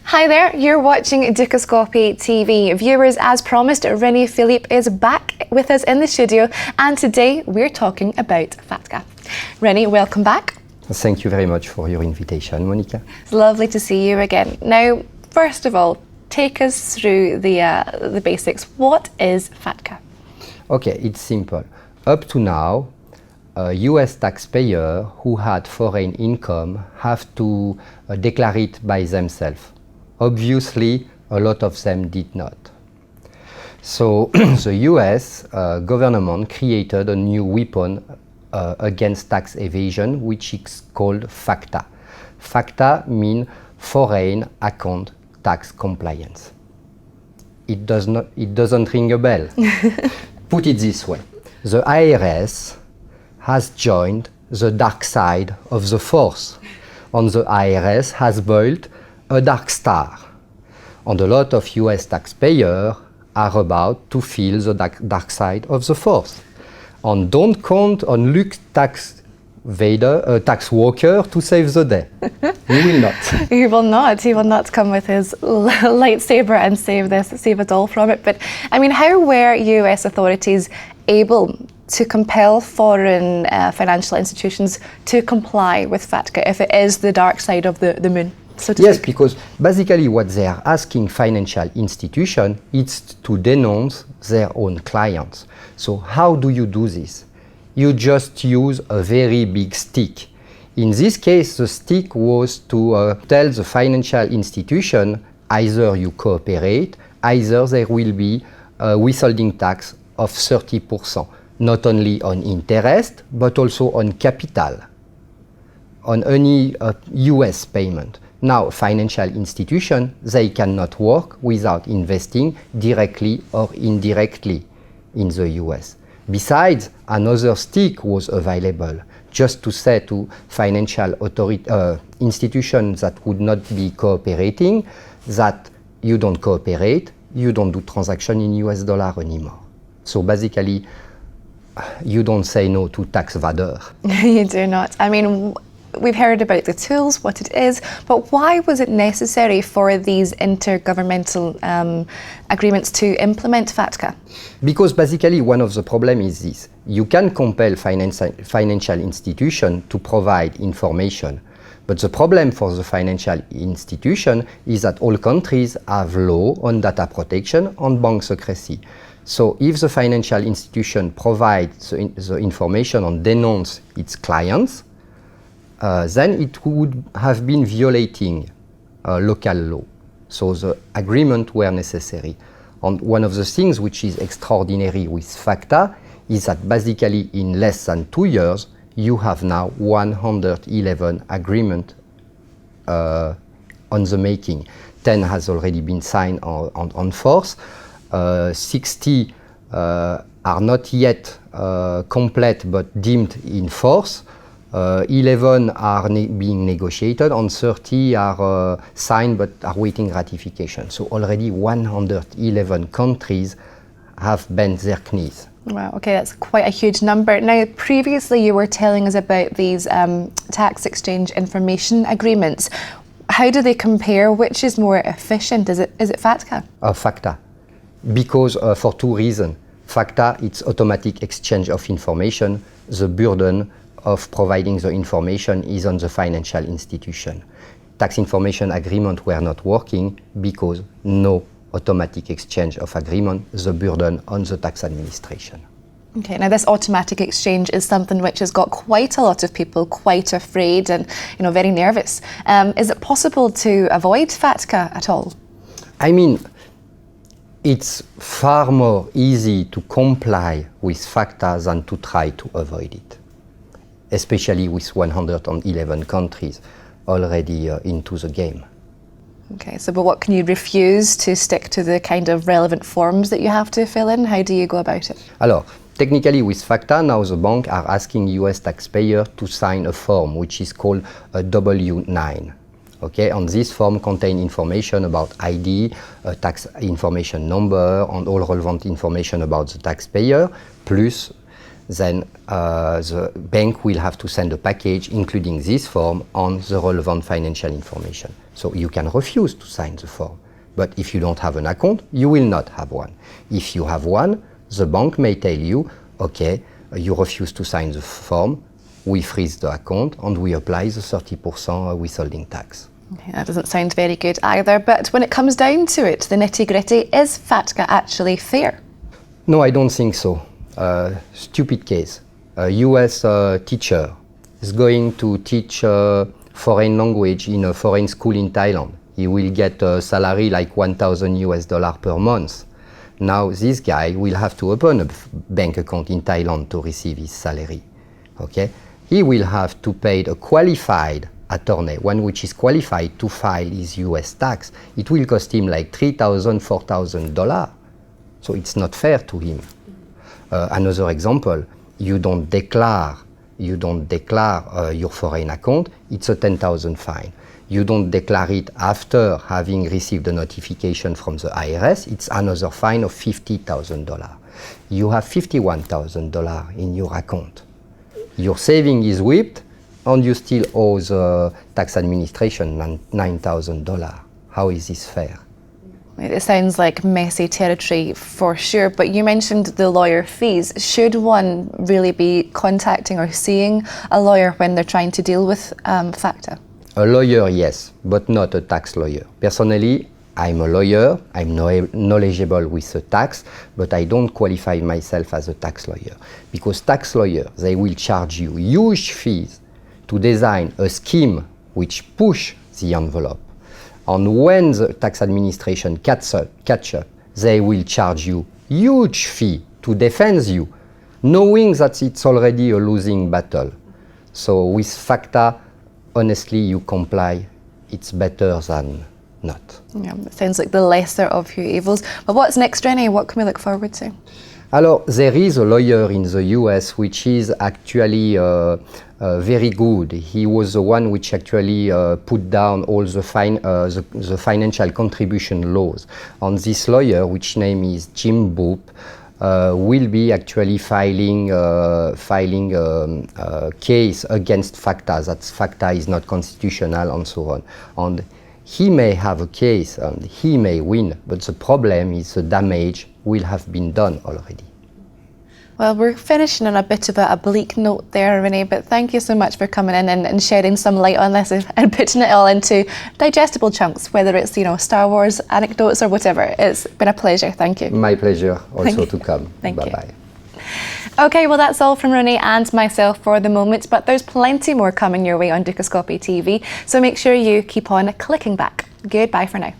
Hi there, you're watching Dukascopy TV. Viewers, as promised, Rene Philippe is back with us in the studio, and today we're talking about FATCA. Rene, welcome back. Thank you very much for your invitation, Monica. It's lovely to see you again. Now, first of all, take us through the basics. What is FATCA? Okay, it's simple. Up to now, a US taxpayer who had foreign income have to declare it by themselves. Obviously, a lot of them did not. So the US government created a new weapon against tax evasion, which is called FATCA. FATCA means Foreign Account Tax Compliance. It doesn't ring a bell. Put it this way, the IRS has joined the dark side of the force, and the IRS has built a dark star. And a lot of US taxpayers are about to feel the dark side of the force. And don't count on Luke tax walker to save the day. He will not. He will not. He will not come with his lightsaber and save it all from it. But I mean, how were US authorities able to compel foreign financial institutions to comply with FATCA if it is the dark side of the moon? So yes, because basically what they are asking financial institutions is to denounce their own clients. So how do you do this? You just use a very big stick. In this case, the stick was to tell the financial institution either you cooperate, either there will be a withholding tax of 30%, not only on interest, but also on capital, on any US payment. Now, financial institutions, they cannot work without investing directly or indirectly in the US. Besides, another stick was available just to say to financial institutions that would not be cooperating that you don't cooperate, you don't do transaction in US dollar anymore. So basically, you don't say no to tax evaders. You do not. I mean, we've heard about the tools, what it is, but why was it necessary for these intergovernmental agreements to implement FATCA? Because basically one of the problems is this. You can compel financial institutions to provide information, but the problem for the financial institution is that all countries have law on data protection and bank secrecy. So if the financial institution provides the information and denounce its clients, then it would have been violating local law. So the agreement were necessary. And one of the things which is extraordinary with FATCA is that basically in less than 2 years, you have now 111 agreements on the making. 10 has already been signed on force. 60 are not yet complete but deemed in force. 11 are being negotiated, and 30 are signed but are waiting ratification. So already 111 countries have bent their knees. Wow, okay, that's quite a huge number. Now, previously you were telling us about these tax exchange information agreements. How do they compare? Which is more efficient? Is it FATCA? FATCA, because for two reasons. FATCA, it's automatic exchange of information. The burden of providing the information is on the financial institution. Tax information agreements were not working because no automatic exchange of agreement, the burden on the tax administration. Okay, now this automatic exchange is something which has got quite a lot of people quite afraid and very nervous. Is it possible to avoid FATCA at all? I mean, it's far more easy to comply with FATCA than to try to avoid it, especially with 111 countries already into the game. Okay, so but what can you refuse to stick to the kind of relevant forms that you have to fill in? How do you go about it? Alors, technically with FATCA, now the banks are asking US taxpayers to sign a form which is called a W-9. Okay, and this form contains information about ID, tax information number, and all relevant information about the taxpayer, plus then the bank will have to send a package including this form on the relevant financial information. So you can refuse to sign the form. But if you don't have an account, you will not have one. If you have one, the bank may tell you, okay, you refuse to sign the form, we freeze the account and we apply the 30% withholding tax. Okay, that doesn't sound very good either, but when it comes down to it, the nitty-gritty, is FATCA actually fair? No, I don't think so. Stupid case. A US teacher is going to teach foreign language in a foreign school in Thailand. He will get a salary like $1,000 per month. Now this guy will have to open a bank account in Thailand to receive his salary. Okay? He will have to pay a qualified attorney, one which is qualified to file his US tax. It will cost him like $3,000, $4,000. So it's not fair to him. Another example, you don't declare your foreign account, it's a $10,000 fine. You don't declare it after having received a notification from the IRS, it's another fine of $50,000. You have $51,000 in your account. Your saving is whipped, and you still owe the tax administration $9,000. How is this fair? It sounds like messy territory for sure, but you mentioned the lawyer fees. Should one really be contacting or seeing a lawyer when they're trying to deal with FATCA? A lawyer, yes, but not a tax lawyer. Personally, I'm a lawyer, I'm knowledgeable with the tax, but I don't qualify myself as a tax lawyer. Because tax lawyers, they will charge you huge fees to design a scheme which push the envelope. And when the tax administration catch up, they will charge you huge fee to defend you, knowing that it's already a losing battle. So with FATCA, honestly, you comply, it's better than not. Yeah, it sounds like the lesser of two evils. But what's next, Rene? What can we look forward to? Alors, there is a lawyer in the US which is actually very good. He was the one which actually put down all the financial contribution laws. And this lawyer, which name is Jim Boop, will be actually filing a case against FATCA, that FATCA is not constitutional and so on. And he may have a case and he may win, but the problem is the damage will have been done already. Well, we're finishing on a bit of a bleak note there, Rene, but thank you so much for coming in and shedding some light on this and putting it all into digestible chunks, whether it's, Star Wars anecdotes or whatever. It's been a pleasure. Thank you. My pleasure also to come. Thank you. Bye-bye. Okay, well, that's all from Rene and myself for the moment, but there's plenty more coming your way on Dukascopy TV, so make sure you keep on clicking back. Goodbye for now.